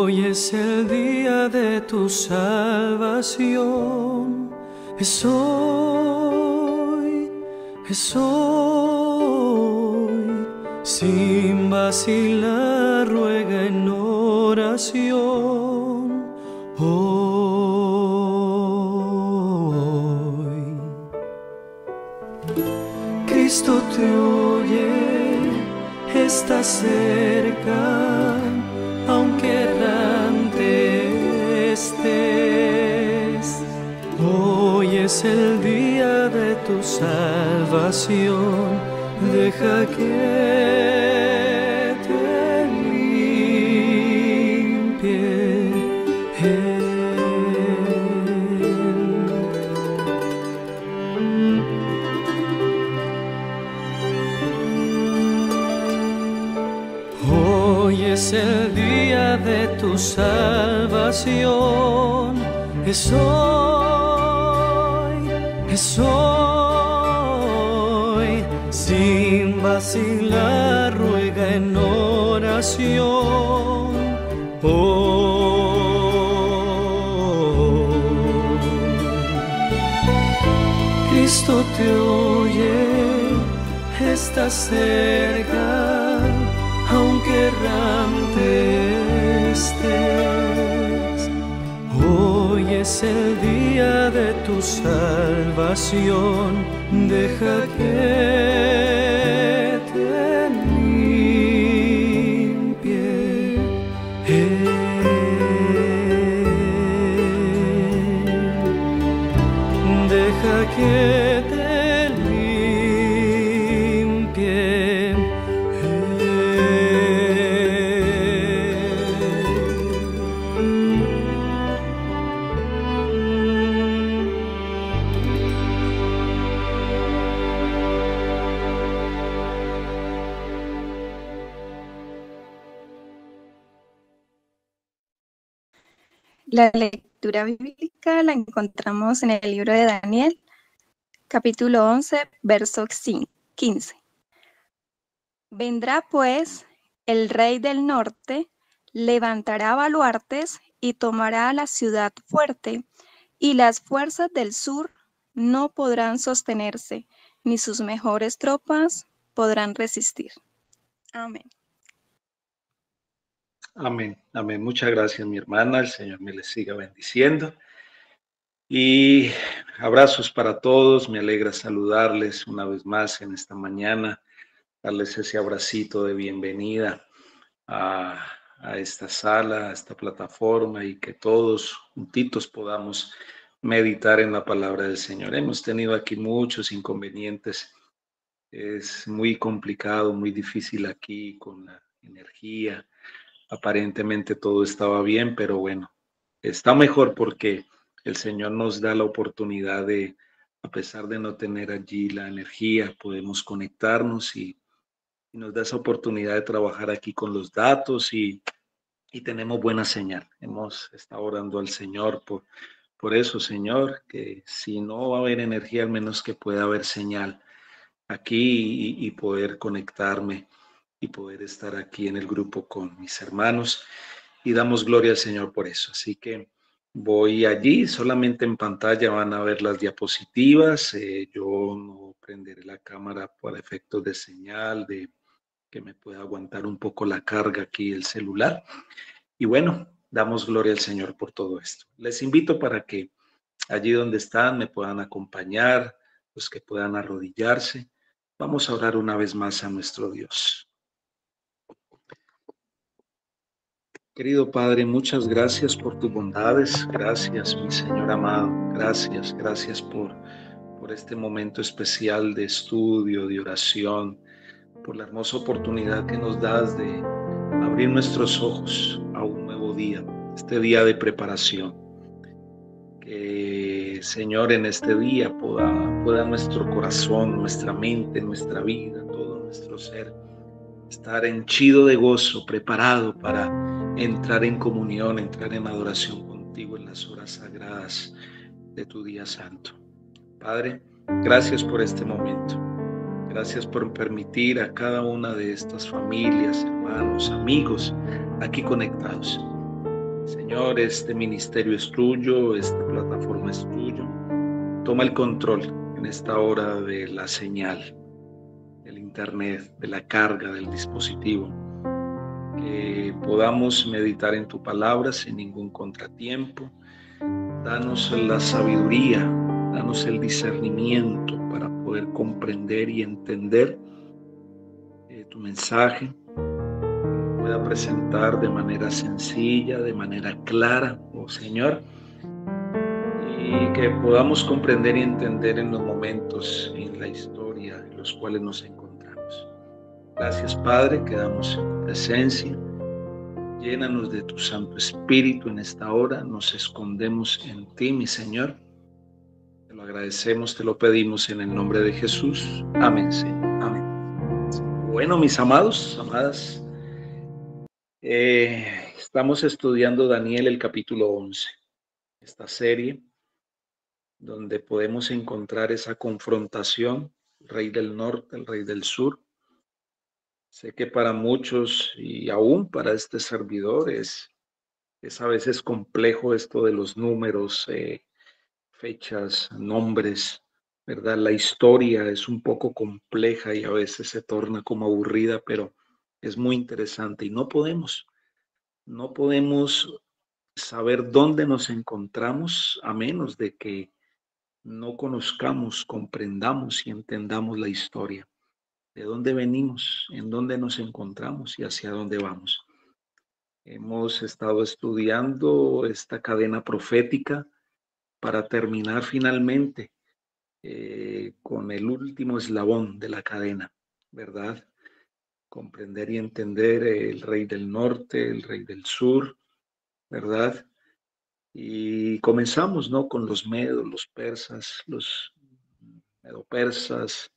Hoy es el día de tu salvación. Es hoy, es hoy. Sin vacilar, ruega en oración. Hoy Cristo te oye, está cerca, aunque errante estés. Hoy es el día de tu salvación, deja que te limpie Él. Hoy es el día de tu salvación, es hoy, es hoy. Sin vacilar, ruega en oración. Cristo te oye, está cerca, aunque errante estés. Hoy es el día de tu salvación, deja que te limpie Él. Deja que te limpie Él. La lectura bíblica la encontramos en el libro de Daniel, capítulo 11, verso 15. Vendrá pues el rey del norte, levantará baluartes y tomará la ciudad fuerte, y las fuerzas del sur no podrán sostenerse, ni sus mejores tropas podrán resistir. Amén. Amén, amén. Muchas gracias, mi hermana. El Señor me les siga bendiciendo. Y abrazos para todos. Me alegra saludarles una vez más en esta mañana, darles ese abracito de bienvenida a esta sala, a esta plataforma, y que todos juntitos podamos meditar en la palabra del Señor. Hemos tenido aquí muchos inconvenientes. Es muy complicado, muy difícil aquí con la energía. Aparentemente todo estaba bien, pero bueno, está mejor porque el Señor nos da la oportunidad de, a pesar de no tener allí la energía, podemos conectarnos y nos da esa oportunidad de trabajar aquí con los datos y tenemos buena señal. Hemos estado orando al Señor por eso, Señor, que si no va a haber energía, al menos que pueda haber señal aquí y poder conectarme y poder estar aquí en el grupo con mis hermanos, y damos gloria al Señor por eso. Así que voy allí, solamente en pantalla van a ver las diapositivas. Yo no prenderé la cámara por efectos de señal, de que me pueda aguantar un poco la carga aquí el celular. Y bueno, damos gloria al Señor por todo esto. Les invito para que allí donde están me puedan acompañar, los que puedan arrodillarse. Vamos a orar una vez más a nuestro Dios. Querido Padre, muchas gracias por tus bondades. Gracias, mi Señor amado. Gracias, gracias por este momento especial de estudio, de oración, por la hermosa oportunidad que nos das de abrir nuestros ojos a un nuevo día, este día de preparación. Que, Señor, en este día pueda nuestro corazón, nuestra mente, nuestra vida, todo nuestro ser estar henchido de gozo, preparado para entrar en comunión, entrar en adoración contigo en las horas sagradas de tu día santo. Padre, gracias por este momento. Gracias por permitir a cada una de estas familias, hermanos, amigos, aquí conectados, Señor, este ministerio es tuyo, esta plataforma es tuyo. Toma el control en esta hora de la señal, del internet, de la carga del dispositivo. Que podamos meditar en tu palabra sin ningún contratiempo. Danos la sabiduría, danos el discernimiento para poder comprender y entender tu mensaje. Pueda presentar de manera sencilla, de manera clara, oh Señor, y que podamos comprender y entender en los momentos en la historia en los cuales nos encontramos. Gracias, Padre, quedamos en tu presencia. Llénanos de tu Santo Espíritu en esta hora. Nos escondemos en ti, mi Señor. Te lo agradecemos, te lo pedimos en el nombre de Jesús. Amén, Señor. Amén. Bueno, mis amados, amadas, estamos estudiando Daniel, el capítulo 11. Esta serie donde podemos encontrar esa confrontación, el rey del norte, el rey del sur. Sé que para muchos y aún para este servidor es a veces complejo esto de los números, fechas, nombres, ¿verdad? La historia es un poco compleja y a veces se torna como aburrida, pero es muy interesante y no podemos saber dónde nos encontramos a menos de que no conozcamos, comprendamos y entendamos la historia, de dónde venimos, en dónde nos encontramos y hacia dónde vamos. Hemos estado estudiando esta cadena profética para terminar finalmente con el último eslabón de la cadena, ¿verdad? Comprender y entender el rey del norte, el rey del sur, ¿verdad? Y comenzamos, ¿no? Con los medos, los persas, los medo-persas,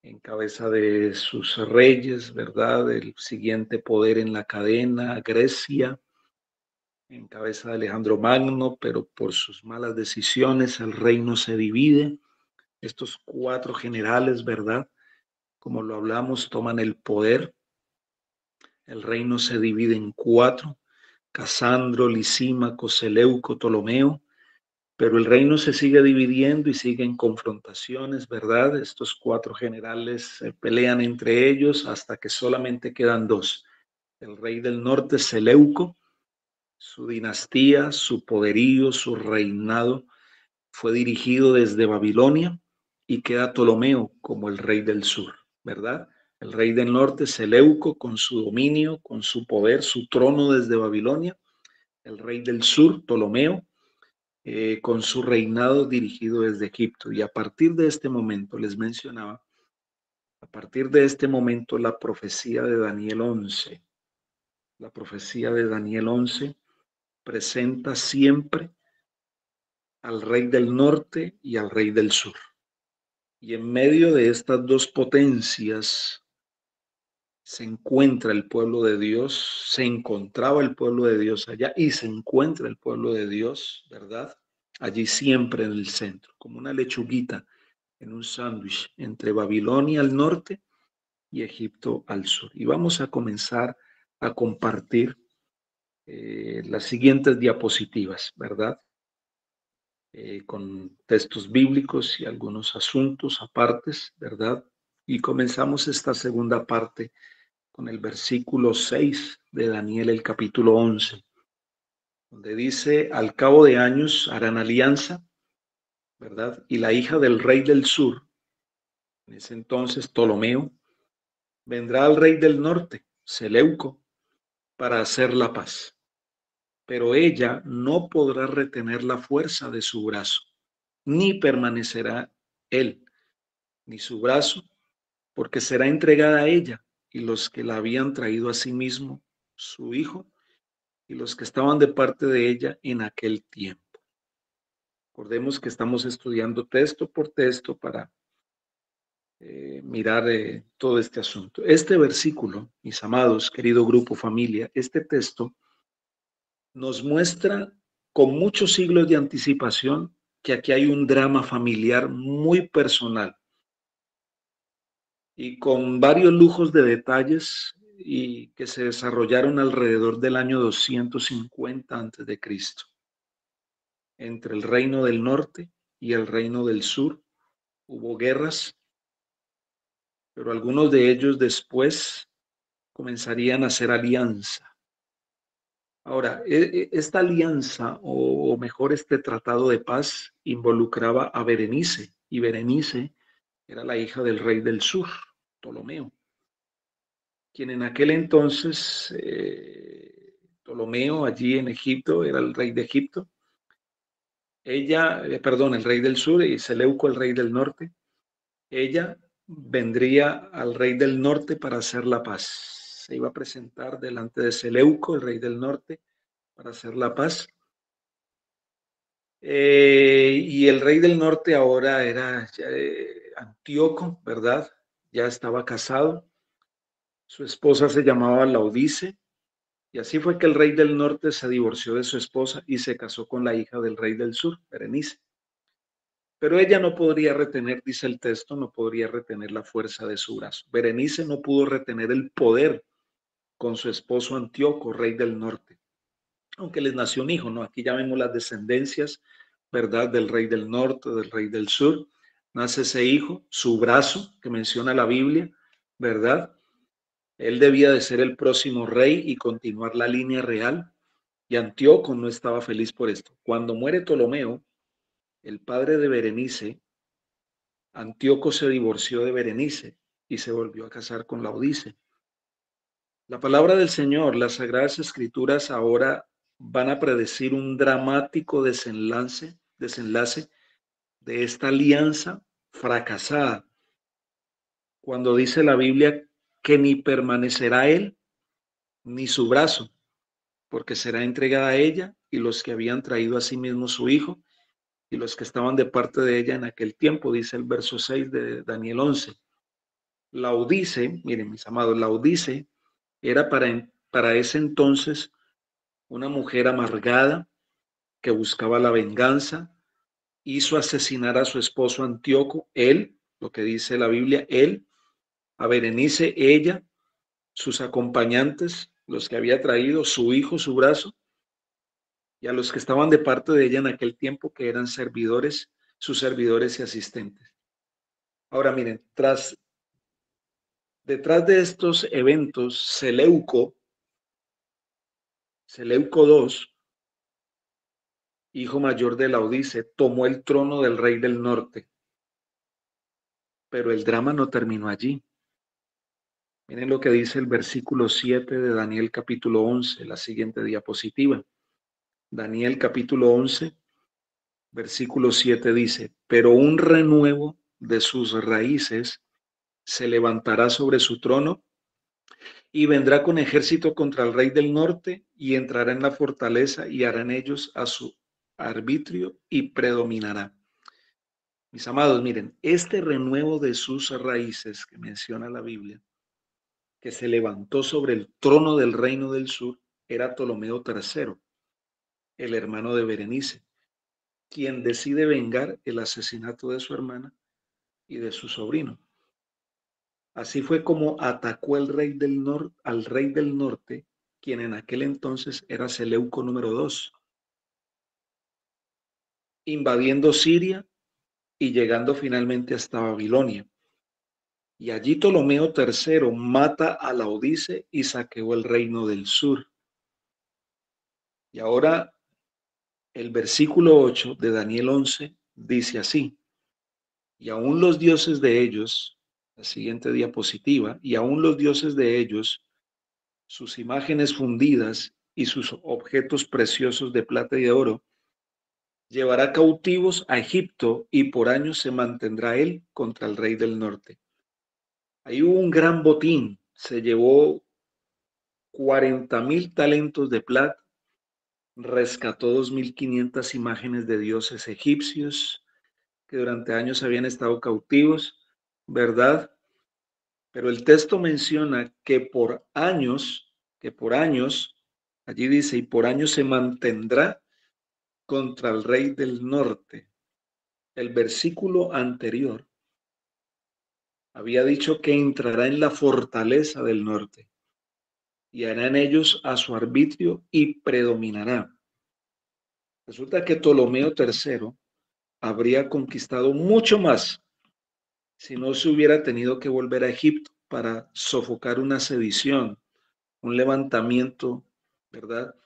en cabeza de sus reyes, ¿verdad? El siguiente poder en la cadena, Grecia, en cabeza de Alejandro Magno, pero por sus malas decisiones el reino se divide. Estos 4 generales, ¿verdad? Como lo hablamos, toman el poder. El reino se divide en 4, Casandro, Lisímaco, Seleuco, Ptolomeo, pero el reino se sigue dividiendo y siguen confrontaciones, ¿verdad? Estos 4 generales se pelean entre ellos hasta que solamente quedan 2. El rey del norte, Seleuco, su dinastía, su poderío, su reinado fue dirigido desde Babilonia y queda Ptolomeo como el rey del sur, ¿verdad? El rey del norte, Seleuco, con su dominio, con su poder, su trono desde Babilonia. El rey del sur, Ptolomeo, con su reinado dirigido desde Egipto. Y a partir de este momento, les mencionaba, a partir de este momento la profecía de Daniel 11, la profecía de Daniel 11 presenta siempre al rey del norte y al rey del sur. Y en medio de estas 2 potencias se encuentra el pueblo de Dios, se encontraba el pueblo de Dios allá y se encuentra el pueblo de Dios, ¿verdad? Allí siempre en el centro, como una lechuguita en un sándwich entre Babilonia al norte y Egipto al sur. Y vamos a comenzar a compartir las siguientes diapositivas, ¿verdad? Con textos bíblicos y algunos asuntos apartes, ¿verdad? Y comenzamos esta segunda parte con el versículo 6 de Daniel, el capítulo 11, donde dice: al cabo de años harán alianza, ¿verdad? Y la hija del rey del sur, en ese entonces Ptolomeo, vendrá al rey del norte, Seleuco, para hacer la paz. Pero ella no podrá retener la fuerza de su brazo, ni permanecerá él, ni su brazo, porque será entregada a ella y los que la habían traído a sí mismo, su hijo, y los que estaban de parte de ella en aquel tiempo. Recordemos que estamos estudiando texto por texto para mirar todo este asunto. Este versículo, mis amados, querido grupo, familia, este texto nos muestra con muchos siglos de anticipación que aquí hay un drama familiar muy personal y con varios lujos de detalles y que se desarrollaron alrededor del año 250 antes de Cristo, entre el reino del norte y el reino del sur. Hubo guerras, pero algunos de ellos después comenzarían a hacer alianza. Ahora, esta alianza, o mejor este tratado de paz, involucraba a Berenice, y Berenice era la hija del rey del sur, Ptolomeo, quien en aquel entonces, Ptolomeo allí en Egipto, era el rey de Egipto. Ella, perdón, el rey del sur, y Seleuco el rey del norte. Ella vendría al rey del norte para hacer la paz. Se iba a presentar delante de Seleuco, el rey del norte, para hacer la paz. Y el rey del norte ahora era Antíoco, ¿verdad? Ya estaba casado. Su esposa se llamaba Laodice. Y así fue que el rey del norte se divorció de su esposa y se casó con la hija del rey del sur, Berenice. Pero ella no podría retener, dice el texto, no podría retener la fuerza de su brazo. Berenice no pudo retener el poder con su esposo Antíoco, rey del norte, aunque les nació un hijo, ¿no? Aquí ya vemos las descendencias, ¿verdad? Del rey del norte, del rey del sur. Nace ese hijo, su brazo, que menciona la Biblia, ¿verdad? Él debía de ser el próximo rey y continuar la línea real. Y Antíoco no estaba feliz por esto. Cuando muere Ptolomeo, el padre de Berenice, Antíoco se divorció de Berenice y se volvió a casar con Laodice. La palabra del Señor, las Sagradas Escrituras ahora van a predecir un dramático desenlace de esta alianza fracasada. Cuando dice la Biblia que ni permanecerá él ni su brazo, porque será entregada a ella y los que habían traído a sí mismo su hijo y los que estaban de parte de ella en aquel tiempo, dice el verso 6 de Daniel 11. Laodice, miren mis amados, Laodice era para ese entonces una mujer amargada que buscaba la venganza, hizo asesinar a su esposo Antíoco, él, lo que dice la Biblia, él, a Berenice, ella, sus acompañantes, los que había traído, su hijo, su brazo, y a los que estaban de parte de ella en aquel tiempo, que eran servidores, sus servidores y asistentes. Ahora miren, detrás de estos eventos, Seleuco II, hijo mayor de Laodice, tomó el trono del rey del norte. Pero el drama no terminó allí. Miren lo que dice el versículo 7 de Daniel capítulo 11, la siguiente diapositiva. Daniel capítulo 11, versículo 7 dice, pero un renuevo de sus raíces se levantará sobre su trono y vendrá con ejército contra el rey del norte y entrará en la fortaleza y harán ellos a su arbitrio y predominará. Mis amados, miren, este renuevo de sus raíces que menciona la Biblia, que se levantó sobre el trono del reino del sur, era Ptolomeo III, el hermano de Berenice, quien decide vengar el asesinato de su hermana y de su sobrino. Así fue como atacó al rey del norte, quien en aquel entonces era Seleuco número 2, invadiendo Siria y llegando finalmente hasta Babilonia. Y allí Ptolomeo III mata a Laodice y saqueó el reino del sur. Y ahora el versículo 8 de Daniel 11 dice así, y aún los dioses de ellos, la siguiente diapositiva, y aún los dioses de ellos, sus imágenes fundidas y sus objetos preciosos de plata y de oro, llevará cautivos a Egipto y por años se mantendrá él contra el rey del norte. Ahí hubo un gran botín, se llevó 40,000 talentos de plata, rescató 2,500 imágenes de dioses egipcios que durante años habían estado cautivos, ¿verdad? Pero el texto menciona que por años, allí dice, y por años se mantendrá contra el rey del norte. El versículo anterior había dicho que entrará en la fortaleza del norte. y hará en ellos a su arbitrio y predominará. Resulta que Ptolomeo III habría conquistado mucho más si no se hubiera tenido que volver a Egipto para sofocar una sedición, un levantamiento, ¿verdad?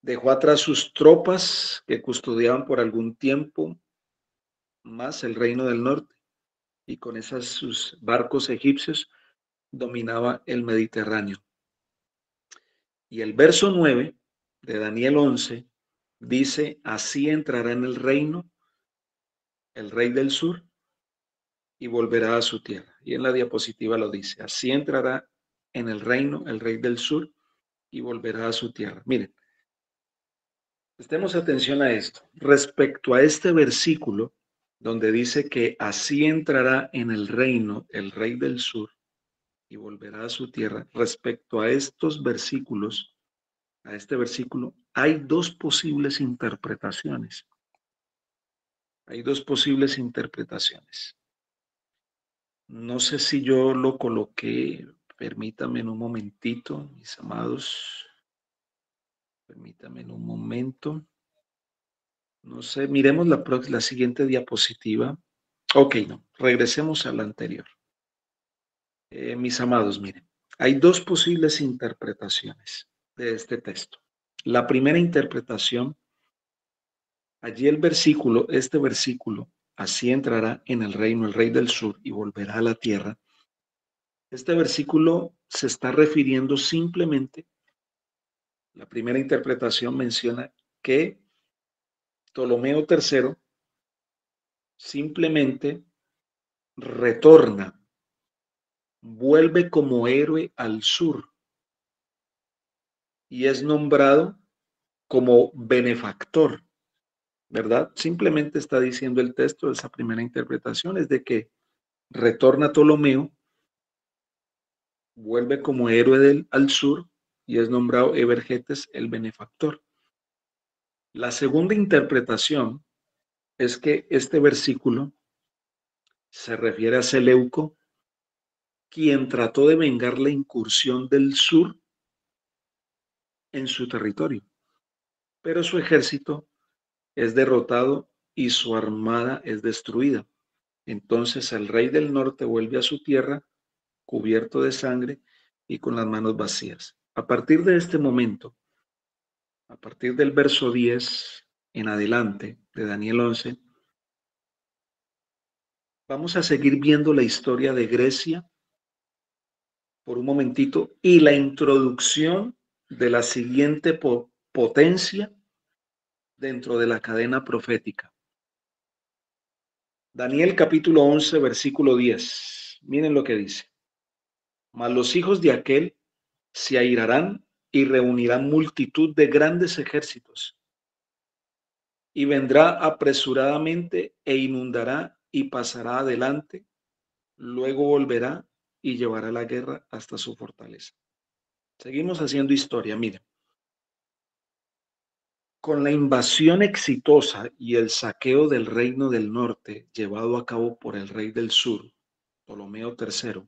Dejó atrás sus tropas que custodiaban por algún tiempo más el reino del norte y con esas sus barcos egipcios dominaba el Mediterráneo. Y el verso 9 de Daniel 11 dice, así entrará en el reino el rey del sur y volverá a su tierra. Y en la diapositiva lo dice, así entrará en el reino el rey del sur y volverá a su tierra. Miren, prestemos atención a esto. Respecto a este versículo, donde dice que así entrará en el reino el rey del sur y volverá a su tierra, respecto a estos versículos, a este versículo, hay dos posibles interpretaciones. Hay dos posibles interpretaciones. No sé si yo lo coloqué, permítame en un momentito, mis amados. Permítame en un momento. No sé, miremos la siguiente diapositiva. Ok, no, regresemos a la anterior. Mis amados, miren, hay dos posibles interpretaciones de este texto. La primera interpretación, allí el versículo, este versículo, así entrará en el reino el rey del sur y volverá a la tierra. Este versículo se está refiriendo simplemente, la primera interpretación menciona que Ptolomeo III simplemente retorna, vuelve como héroe al sur y es nombrado como benefactor, ¿verdad? Simplemente está diciendo el texto de esa primera interpretación, es de que retorna Ptolomeo, vuelve como héroe al sur y es nombrado Evergetes el benefactor. La segunda interpretación es que este versículo se refiere a Seleuco, quien trató de vengar la incursión del sur en su territorio, pero su ejército es derrotado y su armada es destruida. Entonces el rey del norte vuelve a su tierra cubierto de sangre y con las manos vacías. A partir de este momento, a partir del verso 10 en adelante de Daniel 11, vamos a seguir viendo la historia de Grecia por un momentito y la introducción de la siguiente potencia dentro de la cadena profética. Daniel capítulo 11, versículo 10. Miren lo que dice. Mas los hijos de aquel se airarán y reunirán multitud de grandes ejércitos. Y vendrá apresuradamente e inundará y pasará adelante. Luego volverá y llevará la guerra hasta su fortaleza. Seguimos haciendo historia, miren. Con la invasión exitosa y el saqueo del reino del norte llevado a cabo por el rey del sur, Ptolomeo III,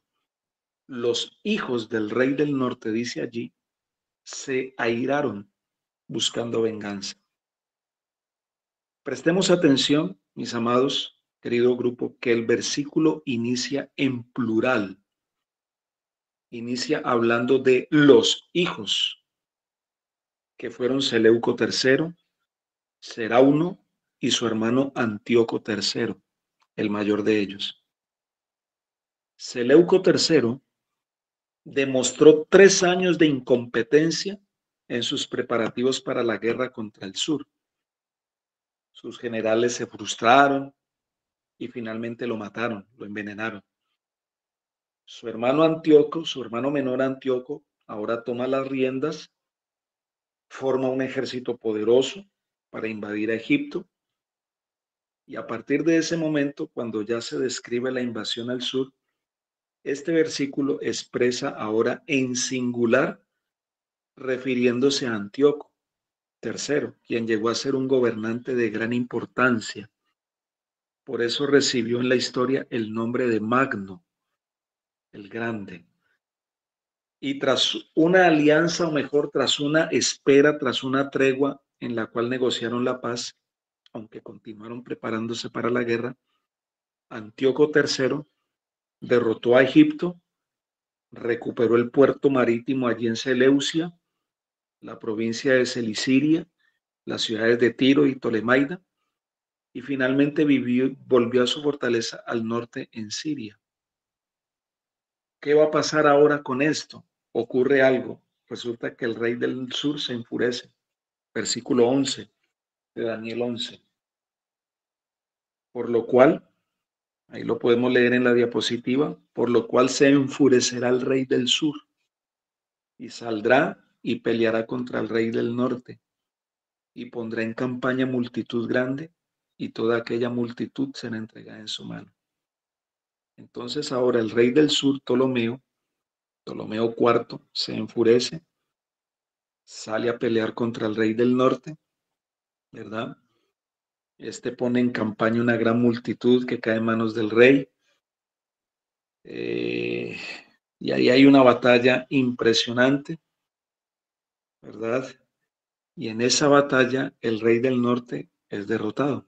los hijos del rey del norte, dice allí, se airaron buscando venganza. Prestemos atención, mis amados, querido grupo, que el versículo inicia en plural. Inicia hablando de los hijos, que fueron Seleuco III, Serauno y su hermano Antíoco III, el mayor de ellos. Seleuco III demostró 3 años de incompetencia en sus preparativos para la guerra contra el sur. Sus generales se frustraron y finalmente lo mataron, lo envenenaron. Su hermano Antíoco, su hermano menor Antíoco, ahora toma las riendas, forma un ejército poderoso para invadir a Egipto. Y a partir de ese momento, cuando ya se describe la invasión al sur, este versículo expresa ahora en singular, refiriéndose a Antíoco III, quien llegó a ser un gobernante de gran importancia. Por eso recibió en la historia el nombre de Magno, el Grande. Y tras una alianza, o mejor, tras una espera, tras una tregua en la cual negociaron la paz, aunque continuaron preparándose para la guerra, Antíoco III derrotó a Egipto, recuperó el puerto marítimo allí en Seleucia, la provincia de Cilicia, las ciudades de Tiro y Tolemaida, y finalmente volvió a su fortaleza al norte en Siria. ¿Qué va a pasar ahora con esto? Ocurre algo. Resulta que el rey del sur se enfurece. Versículo 11 de Daniel 11. Por lo cual, ahí lo podemos leer en la diapositiva, por lo cual se enfurecerá el rey del sur y saldrá y peleará contra el rey del norte y pondrá en campaña multitud grande y toda aquella multitud será entregada en su mano. Entonces ahora el rey del sur, Ptolomeo IV, se enfurece, sale a pelear contra el rey del norte, ¿verdad? Este pone en campaña una gran multitud que cae en manos del rey. Y ahí hay una batalla impresionante, ¿verdad? Y en esa batalla el rey del norte es derrotado.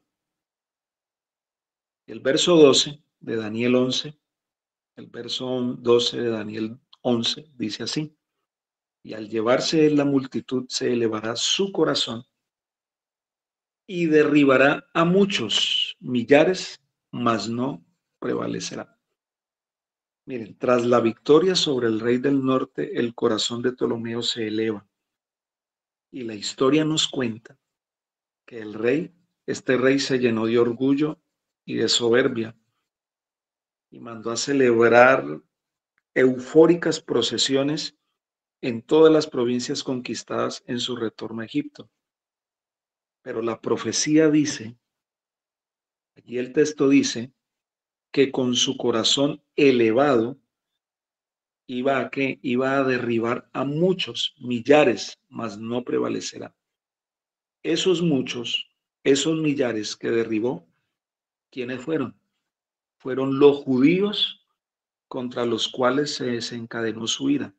El verso 12 de Daniel 11, el verso 12 de Daniel 11 dice así: y al llevarse la multitud se elevará su corazón y derribará a muchos millares, mas no prevalecerá. Miren, tras la victoria sobre el rey del norte, el corazón de Ptolomeo se eleva. Y la historia nos cuenta que este rey se llenó de orgullo y de soberbia y mandó a celebrar eufóricas procesiones en todas las provincias conquistadas en su retorno a Egipto. Pero la profecía dice, allí el texto dice, que con su corazón elevado iba a derribar a muchos, millares, mas no prevalecerá. Esos muchos, esos millares que derribó, ¿quiénes fueron? Fueron los judíos contra los cuales se desencadenó su ira.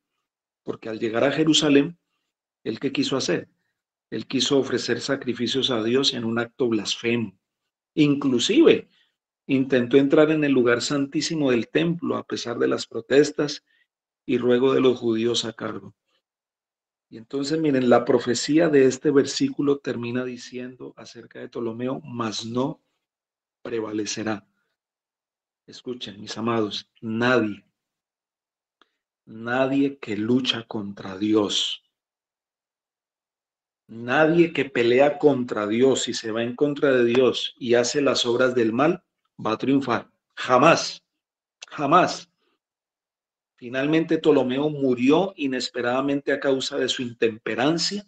Porque al llegar a Jerusalén, ¿él qué quiso hacer? Él quiso ofrecer sacrificios a Dios en un acto blasfemo. Inclusive intentó entrar en el lugar santísimo del templo a pesar de las protestas y ruego de los judíos a cargo. Y entonces miren, la profecía de este versículo termina diciendo acerca de Ptolomeo, mas no prevalecerá. Escuchen, mis amados, nadie que lucha contra Dios, nadie que pelea contra Dios y se va en contra de Dios y hace las obras del mal, va a triunfar. Jamás, jamás. Finalmente Ptolomeo murió inesperadamente a causa de su intemperancia.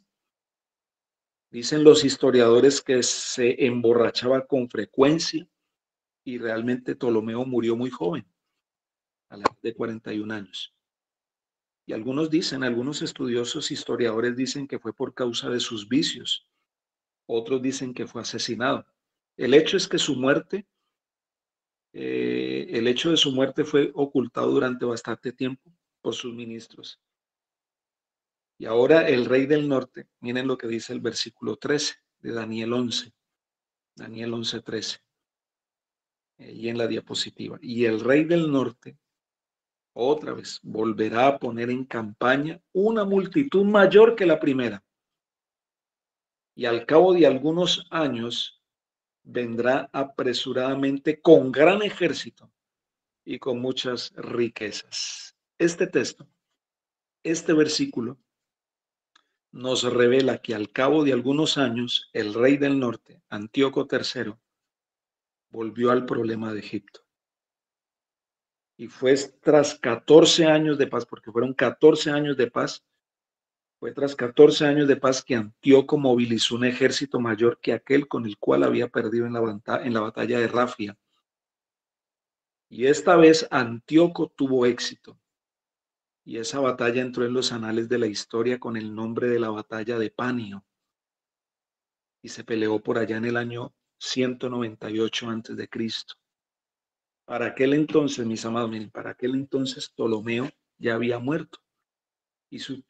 Dicen los historiadores que se emborrachaba con frecuencia y realmente Ptolomeo murió muy joven, a la edad de 41 años. Y algunos estudiosos historiadores dicen que fue por causa de sus vicios. Otros dicen que fue asesinado. El hecho es que el hecho de su muerte fue ocultado durante bastante tiempo por sus ministros. Y ahora el rey del norte, miren lo que dice el versículo 13 de Daniel 11, Daniel 11:13, y en la diapositiva. Y el rey del norte, otra vez, volverá a poner en campaña una multitud mayor que la primera. Y al cabo de algunos años vendrá apresuradamente con gran ejército y con muchas riquezas. Este texto, este versículo, nos revela que al cabo de algunos años el rey del norte, Antíoco III, volvió al problema de Egipto. Y fue tras 14 años de paz, porque fueron 14 años de paz, fue tras 14 años de paz que Antíoco movilizó un ejército mayor que aquel con el cual había perdido en la batalla de Rafia. Y esta vez Antíoco tuvo éxito. Y esa batalla entró en los anales de la historia con el nombre de la batalla de Panio. Y se peleó por allá en el año 198 antes de Cristo. Para aquel entonces, mis amados, miren, para aquel entonces Ptolomeo ya había muerto.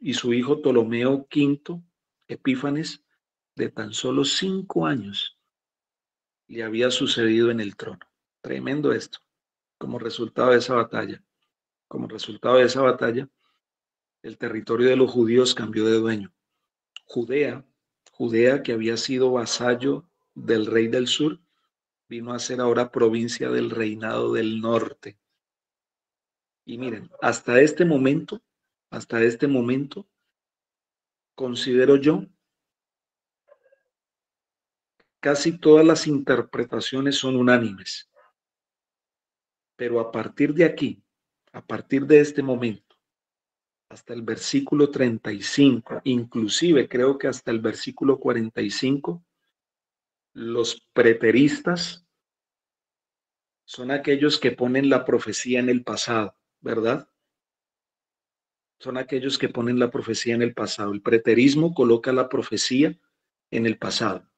y su hijo Ptolomeo V Epífanes, de tan solo 5 años, le había sucedido en el trono. Tremendo esto, como resultado de esa batalla. Como resultado de esa batalla, el territorio de los judíos cambió de dueño. Judea, que había sido vasallo del rey del sur, vino a ser ahora provincia del reinado del norte. Y miren, hasta este momento, considero yo, casi todas las interpretaciones son unánimes. Pero a partir de aquí, a partir de este momento, hasta el versículo 35, inclusive creo que hasta el versículo 45, los preteristas son aquellos que ponen la profecía en el pasado, ¿verdad? Son aquellos que ponen la profecía en el pasado. El preterismo coloca la profecía en el pasado.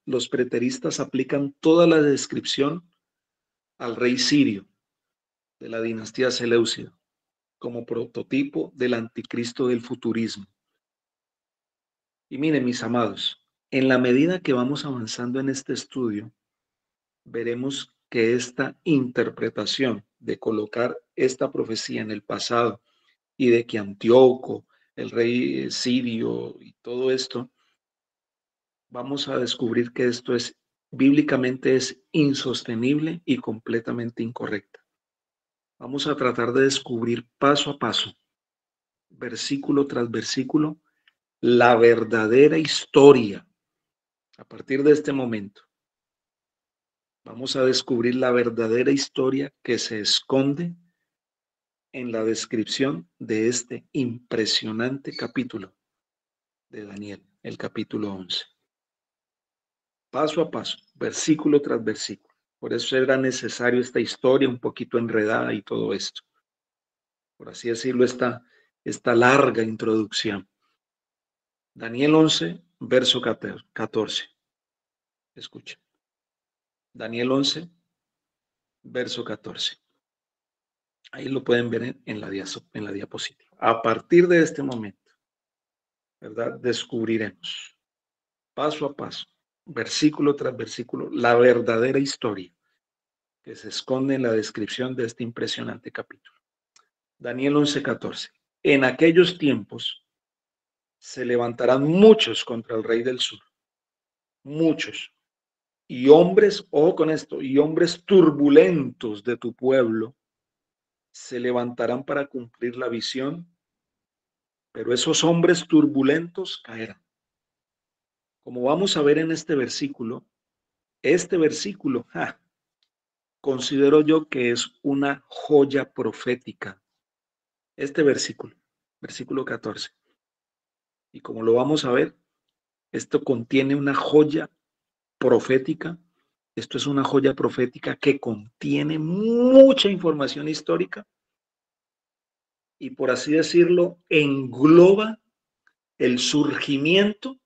Los preteristas aplican toda la descripción al rey sirio de la dinastía seleucida como prototipo del anticristo del futurismo. Y miren, mis amados, en la medida que vamos avanzando en este estudio, veremos que esta interpretación de colocar esta profecía en el pasado y de que Antíoco, el rey sirio y todo esto, vamos a descubrir que esto es bíblicamente es insostenible y completamente incorrecta. Vamos a tratar de descubrir paso a paso, versículo tras versículo, la verdadera historia. A partir de este momento, vamos a descubrir la verdadera historia que se esconde en la descripción de este impresionante capítulo de Daniel, el capítulo 11. Paso a paso, versículo tras versículo. Por eso era necesario esta historia un poquito enredada y todo esto. Por así decirlo, esta larga introducción. Daniel 11, verso 14. Escuchen. Daniel 11, verso 14. Ahí lo pueden ver en la diapositiva. A partir de este momento, ¿verdad? Descubriremos paso a paso, versículo tras versículo, la verdadera historia que se esconde en la descripción de este impresionante capítulo. Daniel 11:14. En aquellos tiempos se levantarán muchos contra el rey del sur, muchos, y hombres, ojo con esto, y hombres turbulentos de tu pueblo se levantarán para cumplir la visión, pero esos hombres turbulentos caerán. Como vamos a ver en este versículo, considero yo que es una joya profética. Este versículo 14. Y como lo vamos a ver, esto contiene una joya profética. Esto es una joya profética que contiene mucha información histórica y, por así decirlo, engloba el surgimiento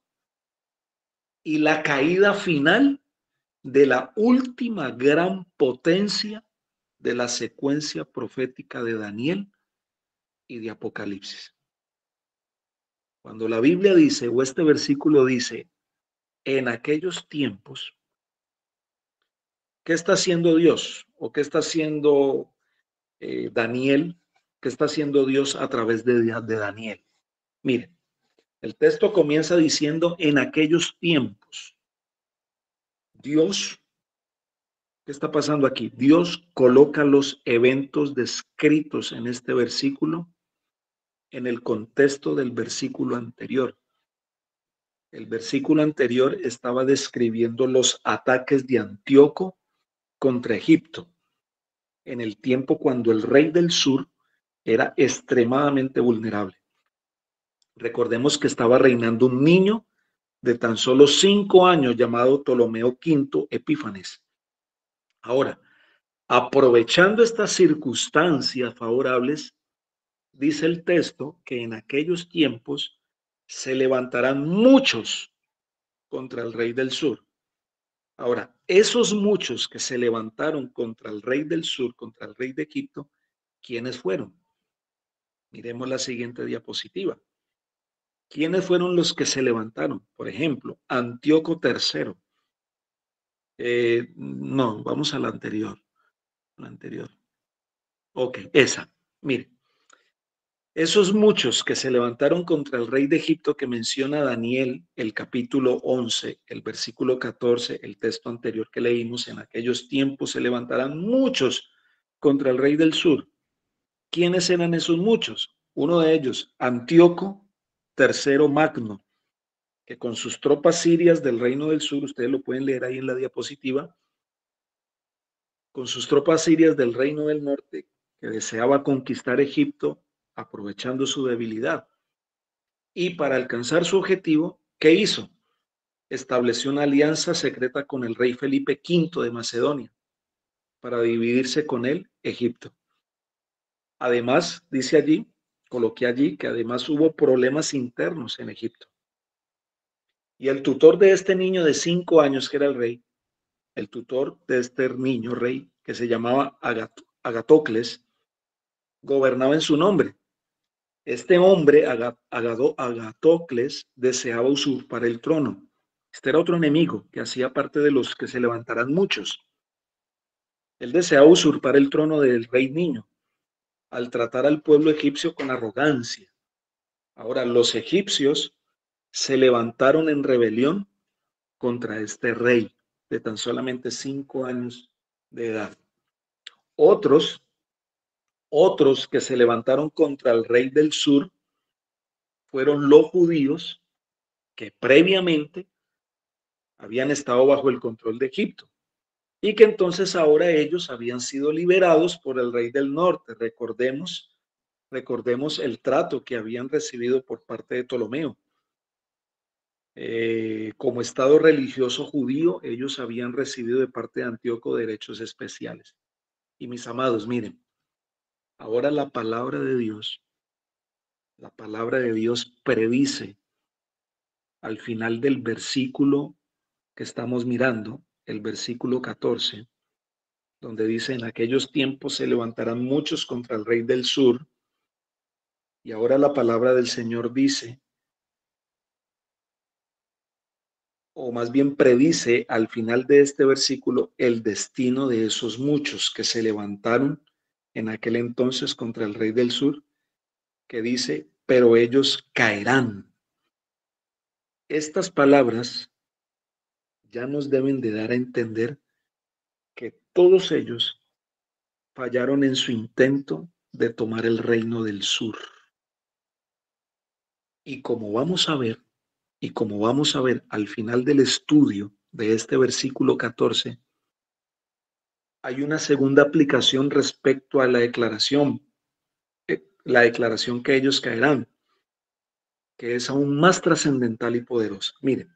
y la caída final de la última gran potencia de la secuencia profética de Daniel y de Apocalipsis. Cuando la Biblia dice, o este versículo dice, en aquellos tiempos, ¿qué está haciendo Dios? ¿O qué está haciendo Daniel? ¿Qué está haciendo Dios a través de Daniel? Miren, el texto comienza diciendo, en aquellos tiempos, Dios, ¿qué está pasando aquí? Dios coloca los eventos descritos en este versículo en el contexto del versículo anterior. El versículo anterior estaba describiendo los ataques de Antíoco contra Egipto en el tiempo cuando el rey del sur era extremadamente vulnerable. Recordemos que estaba reinando un niño de tan solo 5 años llamado Ptolomeo V Epífanes. Ahora, aprovechando estas circunstancias favorables, dice el texto que en aquellos tiempos se levantarán muchos contra el rey del sur. Ahora, esos muchos que se levantaron contra el rey del sur, contra el rey de Egipto, ¿quiénes fueron? Miremos la siguiente diapositiva. ¿Quiénes fueron los que se levantaron? Por ejemplo, Antíoco III. No, vamos a la anterior. La anterior. Ok, esa. Mire, esos muchos que se levantaron contra el rey de Egipto que menciona Daniel, el capítulo 11, el versículo 14, el texto anterior que leímos, en aquellos tiempos se levantarán muchos contra el rey del sur. ¿Quiénes eran esos muchos? Uno de ellos, Antíoco III Magno, que con sus tropas sirias del reino del sur, ustedes lo pueden leer ahí en la diapositiva, con sus tropas sirias del reino del norte, que deseaba conquistar Egipto aprovechando su debilidad. Y para alcanzar su objetivo, ¿qué hizo? Estableció una alianza secreta con el rey Felipe V de Macedonia para dividirse con él Egipto. Además, dice allí, coloqué allí que además hubo problemas internos en Egipto. Y el tutor de este niño de 5 años, que era el rey, el tutor de este niño rey, que se llamaba Agatocles, gobernaba en su nombre. Este hombre, Agatocles, deseaba usurpar el trono. Este era otro enemigo que hacía parte de los que se levantarán muchos. Él deseaba usurpar el trono del rey niño al tratar al pueblo egipcio con arrogancia. Ahora, los egipcios se levantaron en rebelión contra este rey de tan solamente 5 años de edad. Otros que se levantaron contra el rey del sur fueron los judíos que previamente habían estado bajo el control de Egipto y que entonces ahora ellos habían sido liberados por el rey del norte. Recordemos el trato que habían recibido por parte de Ptolomeo. Como Estado religioso judío, ellos habían recibido de parte de Antíoco derechos especiales. Y mis amados, miren, ahora la palabra de Dios predice al final del versículo que estamos mirando, el versículo 14, donde dice, en aquellos tiempos se levantarán muchos contra el rey del sur. Y ahora la palabra del Señor dice, o más bien predice al final de este versículo, el destino de esos muchos que se levantaron en aquel entonces contra el rey del sur, que dice, pero ellos caerán. Estas palabras ya nos deben de dar a entender que todos ellos fallaron en su intento de tomar el reino del sur. Y como vamos a ver al final del estudio de este versículo 14, hay una segunda aplicación respecto a la declaración que ellos caerán, que es aún más trascendental y poderosa. Miren,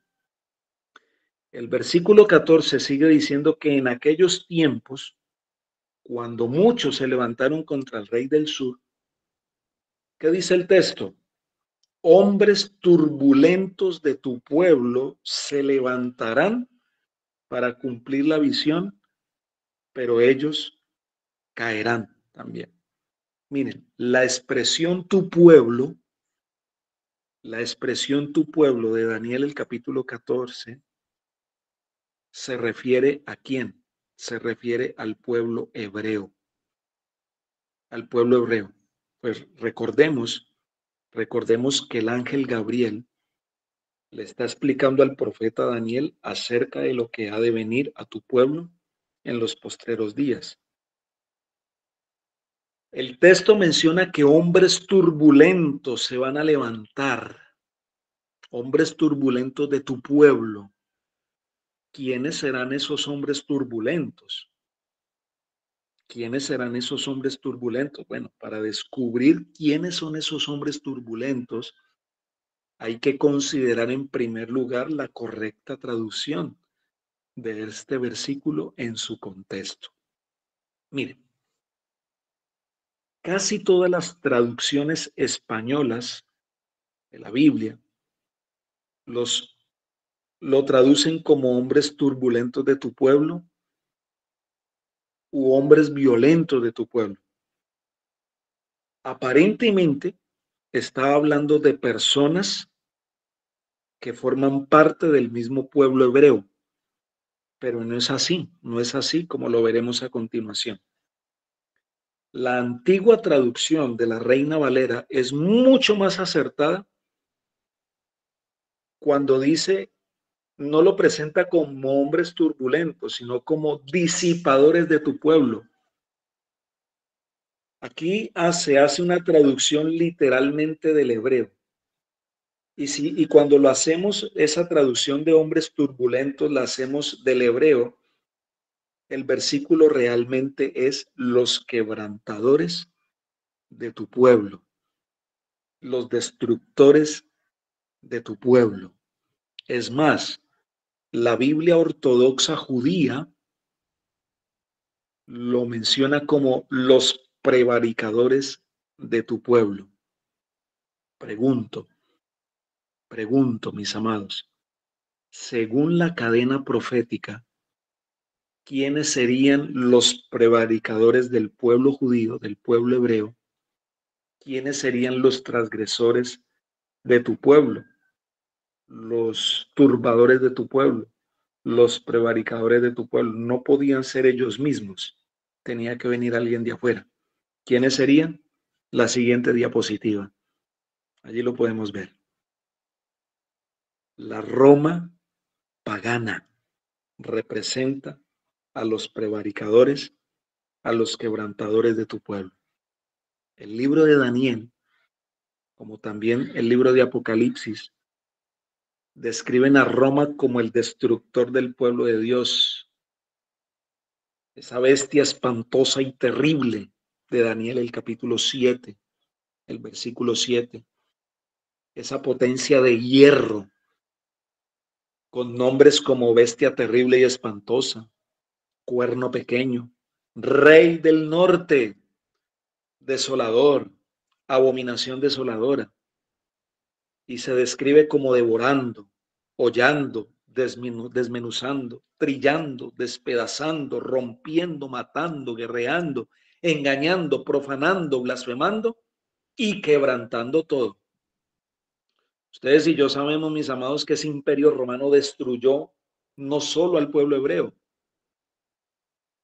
el versículo 14 sigue diciendo que en aquellos tiempos, cuando muchos se levantaron contra el rey del sur, ¿qué dice el texto? Hombres turbulentos de tu pueblo se levantarán para cumplir la visión, pero ellos caerán también. Miren, la expresión tu pueblo de Daniel el capítulo 14 se refiere a quién? Se refiere al pueblo hebreo. Al pueblo hebreo. Pues recordemos que el ángel Gabriel le está explicando al profeta Daniel acerca de lo que ha de venir a tu pueblo en los postreros días. El texto menciona que hombres turbulentos se van a levantar, hombres turbulentos de tu pueblo. ¿Quiénes serán esos hombres turbulentos? ¿Quiénes serán esos hombres turbulentos? Bueno, para descubrir quiénes son esos hombres turbulentos, hay que considerar en primer lugar la correcta traducción de este versículo en su contexto. Miren, casi todas las traducciones españolas de la Biblia lo traducen como hombres turbulentos de tu pueblo u hombres violentos de tu pueblo. Aparentemente está hablando de personas que forman parte del mismo pueblo hebreo, pero no es así, no es así como lo veremos a continuación. La antigua traducción de la Reina Valera es mucho más acertada cuando dice, no lo presenta como hombres turbulentos, sino como disipadores de tu pueblo. Aquí se hace una traducción literalmente del hebreo. Y cuando lo hacemos, esa traducción de hombres turbulentos la hacemos del hebreo, el versículo realmente es los quebrantadores de tu pueblo, los destructores de tu pueblo. Es más, la Biblia ortodoxa judía lo menciona como los prevaricadores de tu pueblo. Pregunto, mis amados, según la cadena profética, ¿quiénes serían los prevaricadores del pueblo judío, del pueblo hebreo? ¿Quiénes serían los transgresores de tu pueblo? Los turbadores de tu pueblo, los prevaricadores de tu pueblo. No podían ser ellos mismos, tenía que venir alguien de afuera. ¿Quiénes serían? La siguiente diapositiva. Allí lo podemos ver. La Roma pagana representa a los prevaricadores, a los quebrantadores de tu pueblo. El libro de Daniel, como también el libro de Apocalipsis, describen a Roma como el destructor del pueblo de Dios, esa bestia espantosa y terrible de Daniel, el capítulo 7, el versículo 7, esa potencia de hierro con nombres como bestia terrible y espantosa, cuerno pequeño, rey del norte, desolador, abominación desoladora, y se describe como devorando, hollando, desmenuzando, trillando, despedazando, rompiendo, matando, guerreando, engañando, profanando, blasfemando y quebrantando todo. Ustedes y yo sabemos, mis amados, que ese imperio romano destruyó no solo al pueblo hebreo,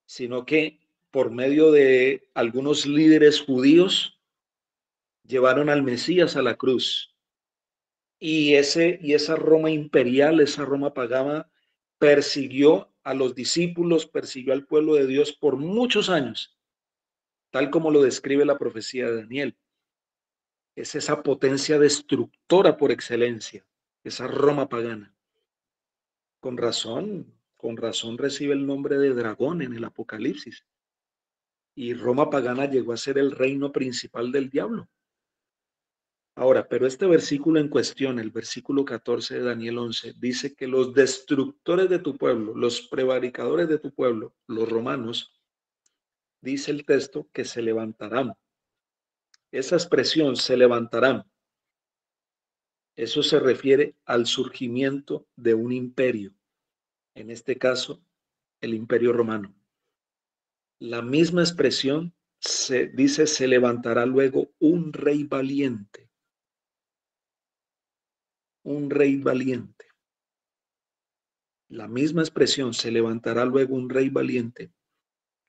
sino que por medio de algunos líderes judíos llevaron al Mesías a la cruz. Y esa Roma imperial, esa Roma pagana, persiguió a los discípulos, persiguió al pueblo de Dios por muchos años, tal como lo describe la profecía de Daniel. Es esa potencia destructora por excelencia, esa Roma pagana. Con razón recibe el nombre de dragón en el Apocalipsis. Y Roma pagana llegó a ser el reino principal del diablo. Ahora, pero este versículo en cuestión, el versículo 14 de Daniel 11, dice que los destructores de tu pueblo, los prevaricadores de tu pueblo, los romanos, dice el texto que se levantarán. Esa expresión, se levantarán, eso se refiere al surgimiento de un imperio, en este caso, el imperio romano. La misma expresión se dice, se levantará luego un rey valiente. Un rey valiente. La misma expresión, se levantará luego un rey valiente,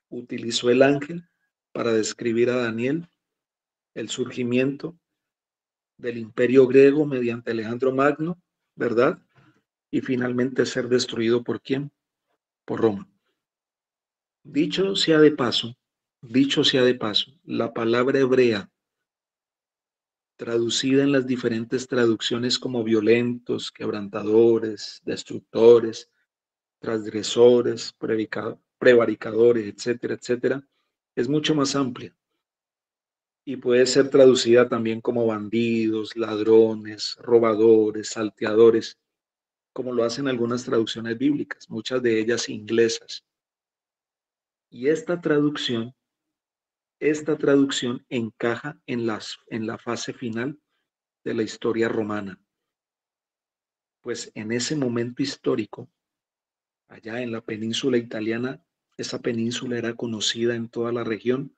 utilizó el ángel para describir a Daniel el surgimiento del imperio griego mediante Alejandro Magno, ¿verdad? Y finalmente ser destruido ¿por quién? Por Roma. Dicho sea de paso, la palabra hebrea traducida en las diferentes traducciones como violentos, quebrantadores, destructores, transgresores, prevaricadores, etcétera, etcétera, es mucho más amplia y puede ser traducida también como bandidos, ladrones, robadores, salteadores, como lo hacen algunas traducciones bíblicas, muchas de ellas inglesas. Y esta traducción encaja en la fase final de la historia romana. Pues en ese momento histórico, allá en la península italiana, esa península era conocida en toda la región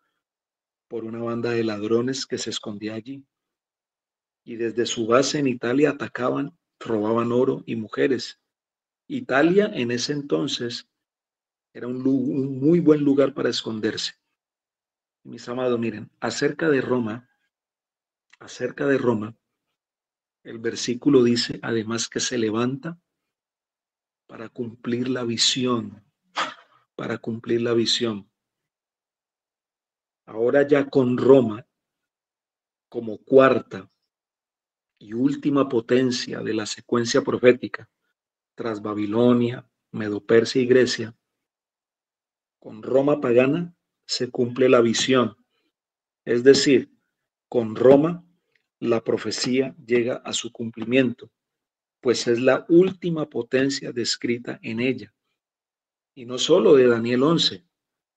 por una banda de ladrones que se escondía allí. Y desde su base en Italia atacaban, robaban oro y mujeres. Italia en ese entonces era un muy buen lugar para esconderse. Mis amados, miren, acerca de Roma, el versículo dice además que se levanta para cumplir la visión, para cumplir la visión. Ahora ya con Roma como cuarta y última potencia de la secuencia profética, tras Babilonia, Medo-Persia y Grecia, con Roma pagana se cumple la visión. Es decir, con Roma la profecía llega a su cumplimiento, pues es la última potencia descrita en ella. Y no solo de Daniel 11,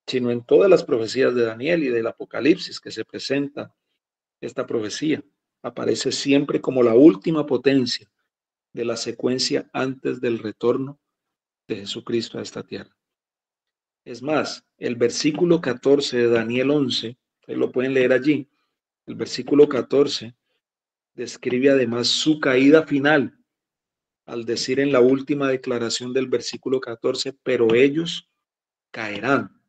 sino en todas las profecías de Daniel y del Apocalipsis que se presenta esta profecía. Aparece siempre como la última potencia de la secuencia antes del retorno de Jesucristo a esta tierra. Es más, el versículo 14 de Daniel 11, ustedes lo pueden leer allí, el versículo 14 describe además su caída final, al decir en la última declaración del versículo 14, pero ellos caerán.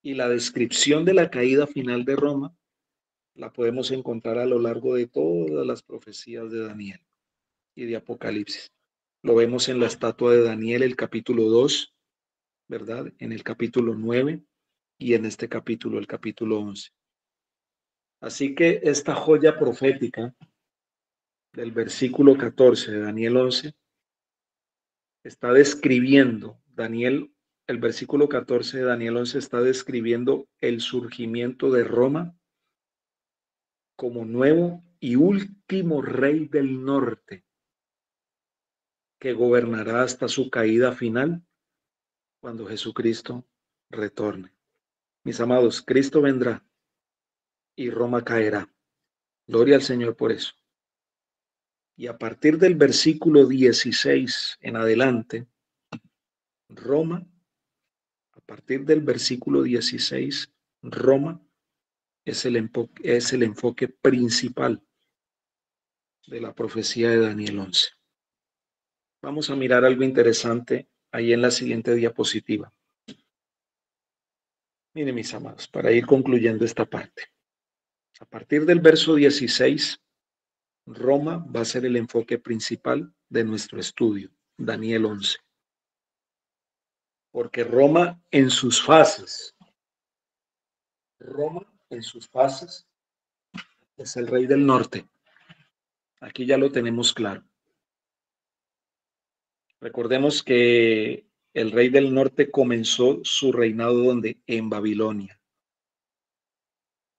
Y la descripción de la caída final de Roma la podemos encontrar a lo largo de todas las profecías de Daniel y de Apocalipsis. Lo vemos en la estatua de Daniel, el capítulo 2, ¿verdad? En el capítulo 9 y en este capítulo, el capítulo 11. Así que esta joya profética del versículo 14 de Daniel 11 está describiendo, el versículo 14 de Daniel 11 está describiendo el surgimiento de Roma como nuevo y último rey del norte, que gobernará hasta su caída final cuando Jesucristo retorne. Mis amados, Cristo vendrá y Roma caerá. Gloria al Señor por eso. Y a partir del versículo 16 en adelante, Roma, a partir del versículo 16, Roma es el enfoque principal de la profecía de Daniel 11. Vamos a mirar algo interesante ahí en la siguiente diapositiva. Miren, mis amados, para ir concluyendo esta parte. A partir del verso 16, Roma va a ser el enfoque principal de nuestro estudio, Daniel 11. Porque Roma en sus fases es el rey del norte. Aquí ya lo tenemos claro. Recordemos que el rey del norte comenzó su reinado ¿dónde? En Babilonia.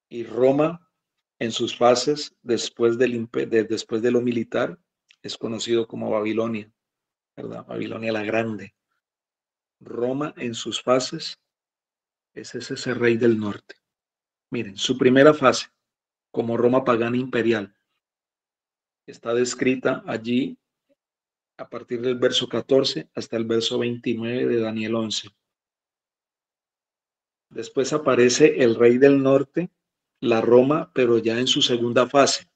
Y Roma en sus fases, después de lo militar, es conocido como Babilonia, ¿verdad? Babilonia la Grande. Roma en sus fases es ese rey del norte. Miren, su primera fase, como Roma pagana imperial, está descrita allí a partir del verso 14 hasta el verso 29 de Daniel 11. Después aparece el rey del norte, la Roma, pero ya en su segunda fase.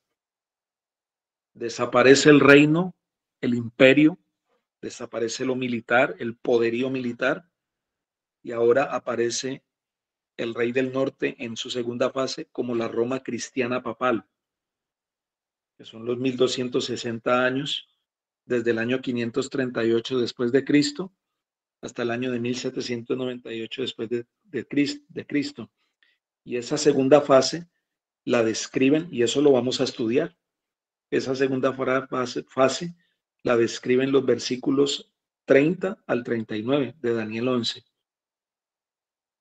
Desaparece el reino, el imperio, desaparece lo militar, el poderío militar, y ahora aparece el rey del norte en su segunda fase como la Roma cristiana papal, que son los 1260 años, desde el año 538 después de Cristo hasta el año de 1798 después de Cristo. Y esa segunda fase la describen, y eso lo vamos a estudiar. Esa segunda fase la describen los versículos 30 al 39 de Daniel 11,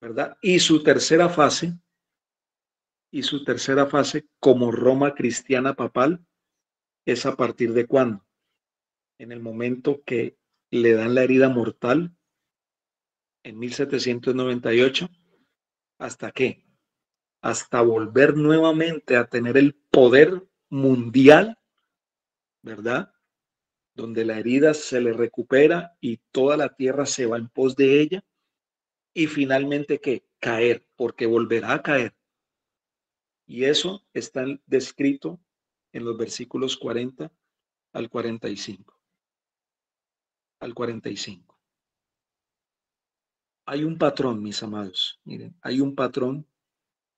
¿verdad? Y su tercera fase como Roma cristiana papal es a partir de cuándo? En el momento que le dan la herida mortal en 1798, ¿hasta qué? Hasta volver nuevamente a tener el poder mundial, ¿verdad? Donde la herida se le recupera y toda la tierra se va en pos de ella. Y finalmente, ¿qué? Caer, porque volverá a caer. Y eso está descrito en los versículos 40 al 45. Al 45. Hay un patrón, mis amados. Miren, hay un patrón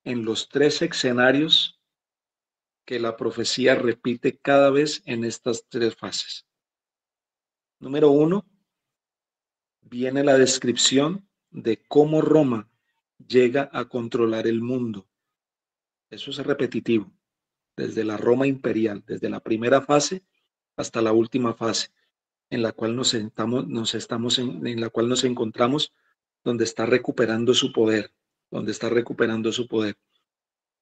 en los tres escenarios que la profecía repite cada vez en estas tres fases. Número 1, viene la descripción de cómo Roma llega a controlar el mundo. Eso es repetitivo, desde la Roma imperial, desde la primera fase hasta la última fase, en la cual en la cual nos encontramos, donde está recuperando su poder, donde está recuperando su poder.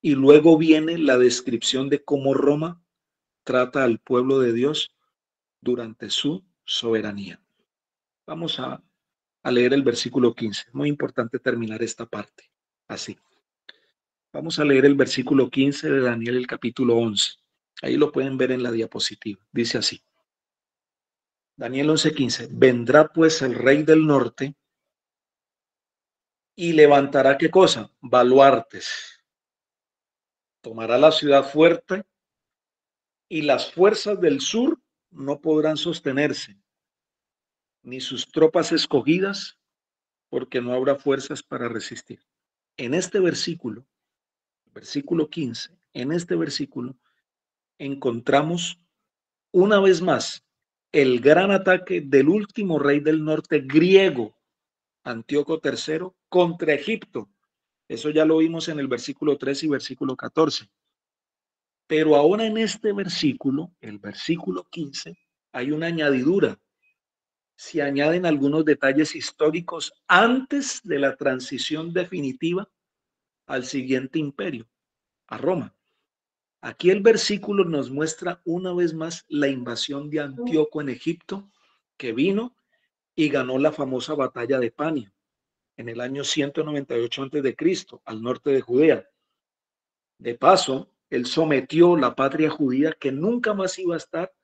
Y luego viene la descripción de cómo Roma trata al pueblo de Dios durante su soberanía. Vamos a leer el versículo 15. Muy importante terminar esta parte así. Vamos a leer el versículo 15 de Daniel, el capítulo 11. Ahí lo pueden ver en la diapositiva. Dice así. Daniel 11:15. Vendrá pues el rey del norte y levantará, ¿qué cosa? Baluartes. Tomará la ciudad fuerte y las fuerzas del sur no podrán sostenerse, ni sus tropas escogidas, porque no habrá fuerzas para resistir. En este versículo, versículo 15, en este versículo encontramos una vez más el gran ataque del último rey del norte griego, Antíoco III, contra Egipto. Eso ya lo vimos en el versículo 13 y versículo 14. Pero ahora en este versículo, el versículo 15, hay una añadidura. Se añaden algunos detalles históricos antes de la transición definitiva al siguiente imperio, a Roma. Aquí el versículo nos muestra una vez más la invasión de Antíoco en Egipto, que vino y ganó la famosa batalla de Pania en el año 198 a.C., al norte de Judea. De paso, él sometió la patria judía, que nunca más iba a estar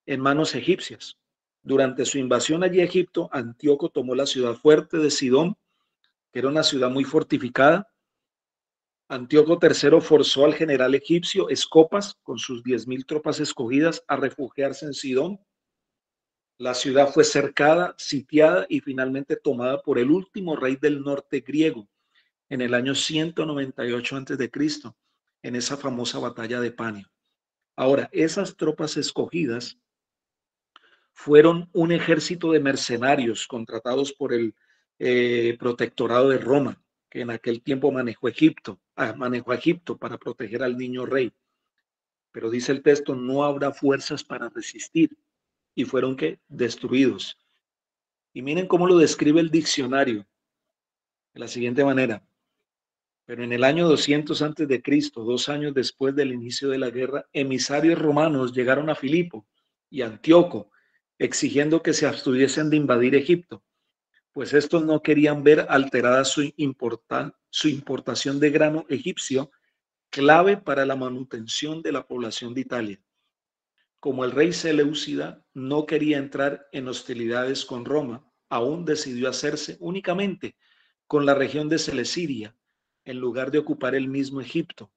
en manos egipcias. Durante su invasión allí a Egipto, Antíoco tomó la ciudad fuerte de Sidón, que era una ciudad muy fortificada. Antíoco III forzó al general egipcio Escopas, con sus 10,000 tropas escogidas, a refugiarse en Sidón. La ciudad fue cercada, sitiada y finalmente tomada por el último rey del norte griego en el año 198 a.C., en esa famosa batalla de Pania. Ahora, esas tropas escogidas fueron un ejército de mercenarios contratados por el protectorado de Roma, que en aquel tiempo manejó Egipto para proteger al niño rey. Pero dice el texto, no habrá fuerzas para resistir, y fueron ¿qué? Destruidos. Y miren cómo lo describe el diccionario de la siguiente manera. Pero en el año 200 antes de Cristo, 2 años después del inicio de la guerra, emisarios romanos llegaron a Filipo y Antíoco, exigiendo que se abstuviesen de invadir Egipto, pues estos no querían ver alterada su importación de grano egipcio, clave para la manutención de la población de Italia. Como el rey Seleucida no quería entrar en hostilidades con Roma, aún decidió hacerse únicamente con la región de Celesiria, en lugar de ocupar el mismo Egipto,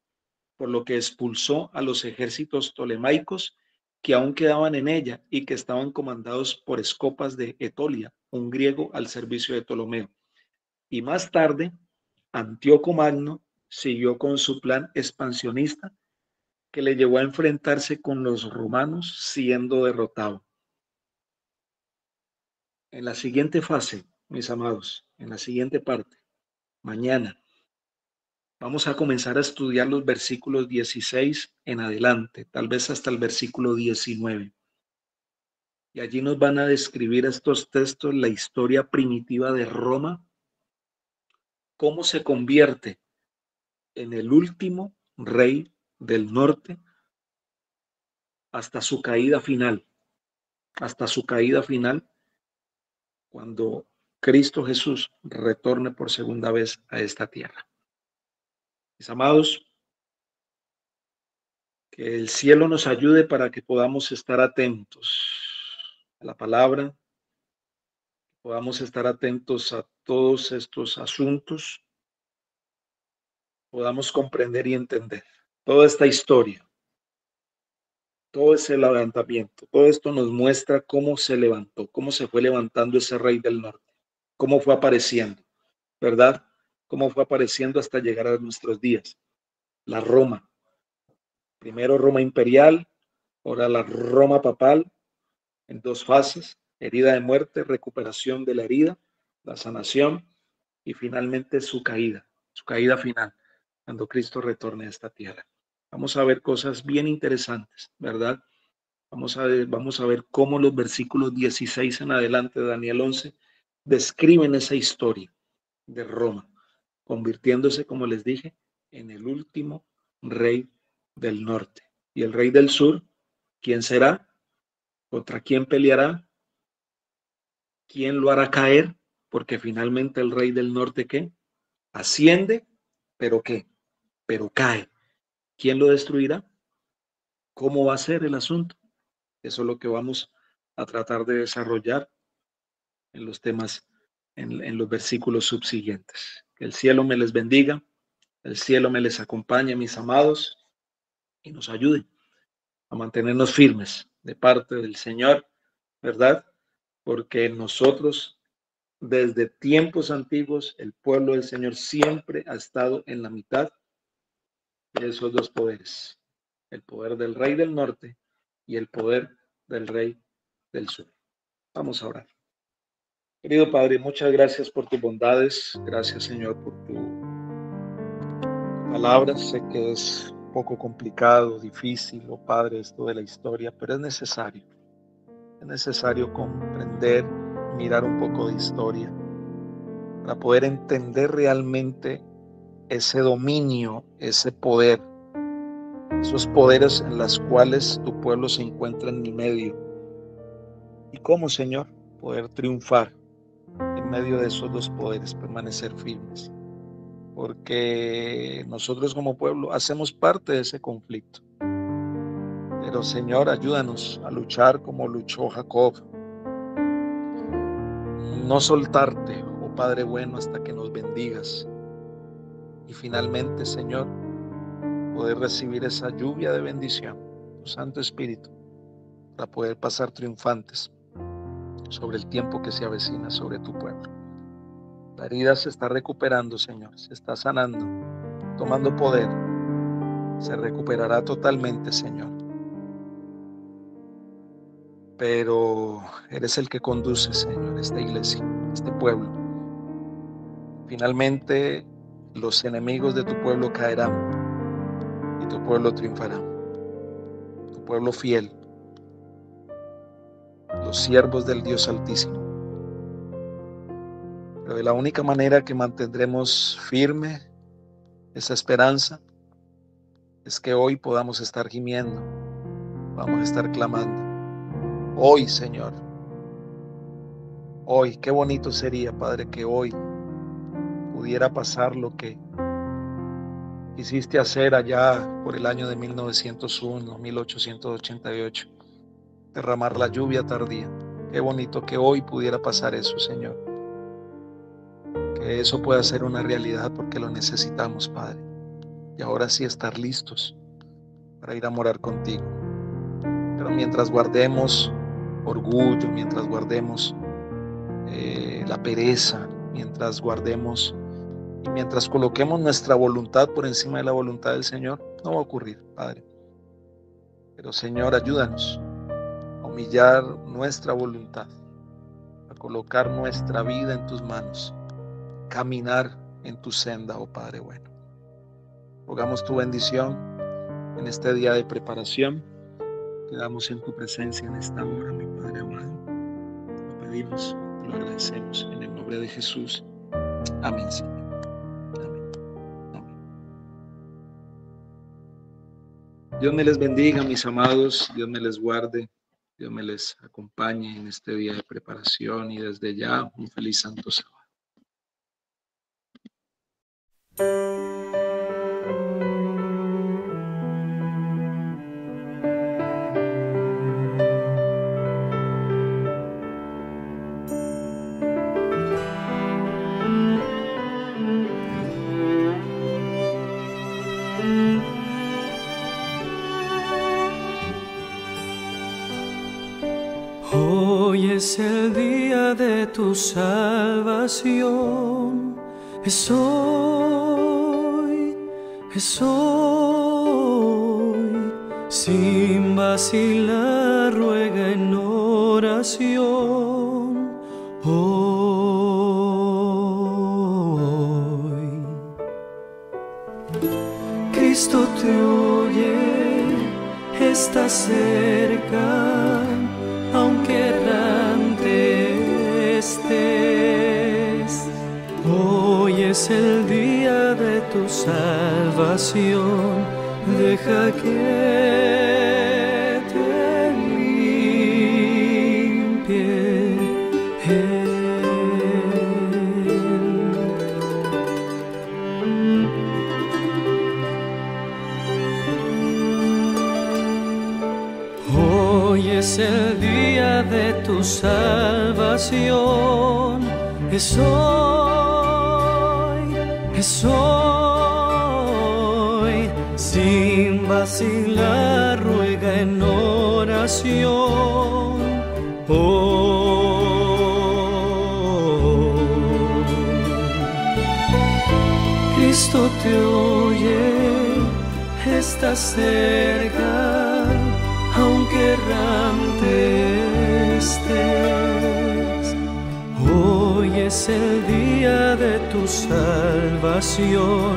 por lo que expulsó a los ejércitos tolemaicos que aún quedaban en ella y que estaban comandados por Escopas de Etolia, un griego al servicio de Ptolomeo. Y más tarde, Antíoco Magno siguió con su plan expansionista, que le llevó a enfrentarse con los romanos siendo derrotado. En la siguiente fase, mis amados, en la siguiente parte, mañana, vamos a comenzar a estudiar los versículos 16 en adelante, tal vez hasta el versículo 19. Y allí nos van a describir estos textos la historia primitiva de Roma, cómo se convierte en el último rey del norte hasta su caída final, cuando Cristo Jesús retorne por segunda vez a esta tierra. Mis amados, que el cielo nos ayude para que podamos estar atentos a la palabra, podamos estar atentos a todos estos asuntos podamos comprender y entender toda esta historia, todo ese levantamiento. Todo esto nos muestra cómo se levantó, cómo se fue levantando ese rey del norte, cómo fue apareciendo, ¿verdad? Cómo fue apareciendo hasta llegar a nuestros días. La Roma, primero Roma imperial, ahora la Roma papal, en dos fases: herida de muerte, recuperación de la herida, la sanación y finalmente su caída final, cuando Cristo retorne a esta tierra. Vamos a ver cosas bien interesantes, ¿verdad? Vamos a ver cómo los versículos 16 en adelante de Daniel 11 describen esa historia de Roma, convirtiéndose, como les dije, en el último rey del norte. Y el rey del sur, ¿quién será? ¿Contra quién peleará? ¿Quién lo hará caer? Porque finalmente el rey del norte, ¿qué? Asciende, pero ¿qué? Pero cae. ¿Quién lo destruirá? ¿Cómo va a ser el asunto? Eso es lo que vamos a tratar de desarrollar en los temas, en los versículos subsiguientes. Que el cielo me les bendiga, el cielo me les acompañe, mis amados, y nos ayude a mantenernos firmes de parte del Señor, ¿verdad? Porque nosotros, desde tiempos antiguos, el pueblo del Señor siempre ha estado en la mitad de esos dos poderes: el poder del rey del norte y el poder del rey del sur. Vamos a orar. Querido Padre, muchas gracias por tus bondades. Gracias, Señor, por tu palabra. Sé que es un poco complicado, difícil, oh Padre, esto de la historia, pero es necesario. Es necesario comprender, mirar un poco de historia para poder entender realmente ese dominio, ese poder, esos poderes en los cuales tu pueblo se encuentra en mi medio. Y cómo, Señor, poder triunfar en medio de esos dos poderes, permanecer firmes. Porque nosotros como pueblo hacemos parte de ese conflicto. Pero, Señor, ayúdanos a luchar como luchó Jacob. No soltarte, oh Padre bueno, hasta que nos bendigas. Y finalmente, Señor, poder recibir esa lluvia de bendición, tu Santo Espíritu, para poder pasar triunfantes sobre el tiempo que se avecina sobre tu pueblo. La herida se está recuperando, Señor, se está sanando, tomando poder. Se recuperará totalmente, Señor. Pero eres el que conduce, Señor, esta iglesia, este pueblo. Finalmente, los enemigos de tu pueblo caerán y tu pueblo triunfará. Tu pueblo fiel, los siervos del Dios Altísimo. Pero de la única manera que mantendremos firme esa esperanza es que hoy podamos estar gimiendo, podamos estar clamando. Hoy, Señor, hoy, qué bonito sería, Padre, que hoy pudiera pasar lo que quisiste hacer allá por el año de 1901, 1888, derramar la lluvia tardía. Qué bonito que hoy pudiera pasar eso, Señor. Que eso pueda ser una realidad, porque lo necesitamos, Padre. Y ahora sí estar listos para ir a morar contigo. Pero mientras guardemos orgullo, mientras guardemos la pereza, mientras guardemos y mientras coloquemos nuestra voluntad por encima de la voluntad del Señor, no va a ocurrir, Padre. Pero, Señor, ayúdanos a humillar nuestra voluntad, a colocar nuestra vida en tus manos, caminar en tu senda, oh Padre bueno. Rogamos tu bendición en este día de preparación. Quedamos en tu presencia en esta hora, mi Padre amado. Lo pedimos, lo agradecemos en el nombre de Jesús. Amén, Señor. Amén. Amén. Dios me les bendiga, mis amados. Dios me les guarde. Dios me les acompañe en este día de preparación y desde ya un feliz santo sábado. Hoy es el día de tu salvación. Es hoy, es hoy. Sin vacilar, ruega en oración. Hoy. Cristo te oye, está cerca, aunque errante estés. Hoy es el día de tu salvación, deja que te limpie Él. Hoy es el día de tu salvación, es hoy, es hoy. Sin vacilar, ruega en oración. Cristo te oye, está cerca, aunque errante estés. Hoy es el día de tu salvación,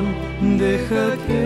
deja que